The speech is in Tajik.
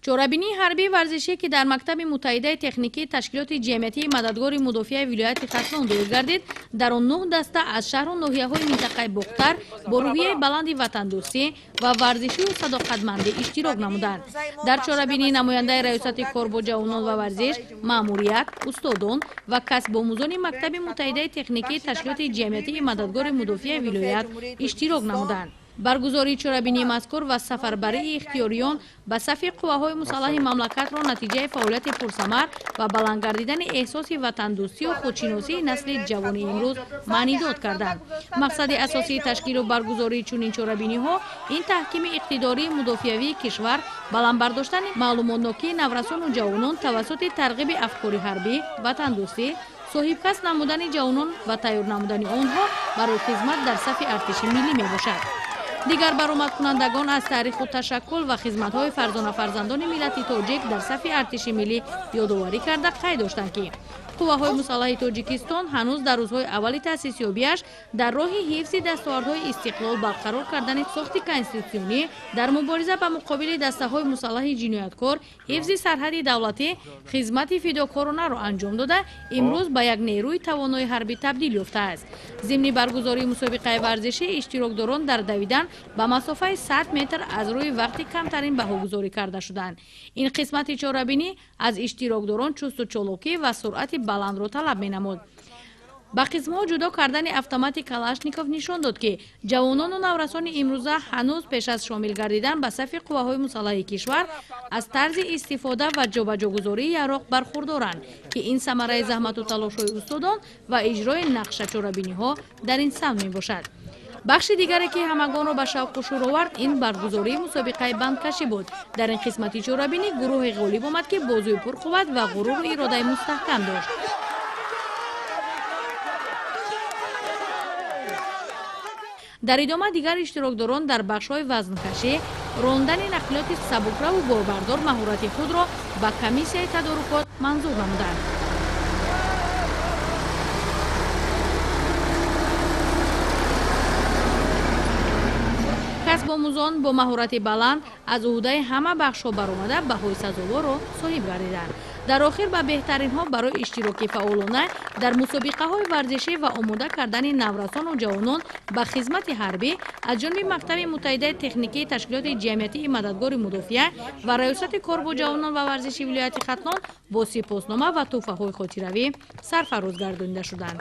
чорабинии ҳарбии варзишӣ ки дар Мактаби муттаҳидаи техникии ташкилоти ҷамъиятии мададгори мудофиаи вилояти Хатлон доир гардид, дар он 9 даста аз шаҳру ноҳияҳои минтақаи Бухтар бо рӯҳияи баланди ватандӯстӣ ва варзишию садоқатмандӣ иштирок намуданд. Дар чорабинӣ намояндаи раёсати кор бо ҷавонон ва варзиш, маъмурият, устодон ва касбомӯзони Мактаби муттаҳидаи техникии ташкилоти ҷамъиятии мададгори мудофиаи вилоят иштирок намуданд. баргузории чорабинии мазкур ва сафарбарии ихтиёриён ба сафи қувваҳои мусаллаҳи мамлакатро натиҷаи фаъолияти пурсамар ва баланд гардидани эҳсоси ватандӯстию худшиносии насли ҷавони имрӯз маънидод карданд. мақсади асосии ташкилу баргузории чунин чорабиниҳо ин таҳкими иқтидории мудофиавии кишвар, баландбардоштани маълумотнокии наврасону ҷавонон тавассути тарғиби афкори ҳарбӣ, ватандӯстӣ, соҳибкас намудани ҷавонон ва тайёр намудани онҳо барои хизмат дар сафи артиши миллӣ мебошад. дигар баромадкунандагон аз таъриху ташаккул ва хизматҳои фарзонафарзандони миллати тоҷик дар сафи артиши миллӣ ёдоварӣ карда қайд доштанд ки қувваҳои мусаллаҳи тоҷикистон ҳанӯз дар рӯзҳои аввали таъсисёбиаш дар роҳи ҳифзи дастовардҳои истиқлол барқарор кардани сохти конститутсионӣ, дар мубориза ба муқобили дастаҳои мусаллаҳи ҷинояткор, ҳифзи сарҳади давлатӣ, хизмати фидокоронаро анҷом дода, имрӯз ба як нерӯи тавонои ҳарбӣ табдил ёфтааст. зимни баргузории мусобиқаи варзишӣ иштирокдорон дар давидан ба масофаи 100 метр аз рӯи вақти камтарин баҳогузорӣ карда шуданд. ин қисмати чорабинӣ аз иштирокдорон чусту чолокӣ ва суръати баландро талаб менамуд. ба қисмҳо ҷудо кардани автомати калашников нишон дод ки ҷавонону наврасони имрӯза ҳанӯз пеш аз шомил гардидан ба сафи қувваҳои мусаллаҳи кишвар аз тарзи истифода ва ҷобаҷогузории яроқ бархурдоранд ки ин самараи заҳмату талошҳои устодон ва иҷрои нақша чорабиниҳо дар ин самт мебошад. бахши дигаре ки ҳамагонро ба шавқу шур овард ин баргузории мусобиқаи бандкашӣ буд. дар ин қисмати чорабинӣ гурӯҳи ғолиб омад ки бозуи пурқувват ва ғуруру иродаи мустаҳкам дошт. дар идома дигар иштирокдорон дар бахшҳои вазнкашӣ, рондани нақлиёти сабукраву борбардор маҳорати худро ба комиссияи тадорукот манзур намуданд. касбомӯзон бо маҳорати баланд аз уҳдаи ҳама бахшҳо баромада баҳои сазоворро соҳиб гардиданд. дар охир ба беҳтаринҳо барои иштироки фаъолона дар мусобиқаҳои варзишӣ ва омода кардани наврасону ҷавонон ба хизмати ҳарбӣ аз ҷониби Мактаби муттаҳидаи техникии ташкилоти ҷамъиятии мададгори мудофиа ва раёсати кор бо ҷавонон ва варзиши вилояти Хатлон бо сипоснома ва тӯҳфаҳои хотиравӣ сарфароз гардонида шуданд.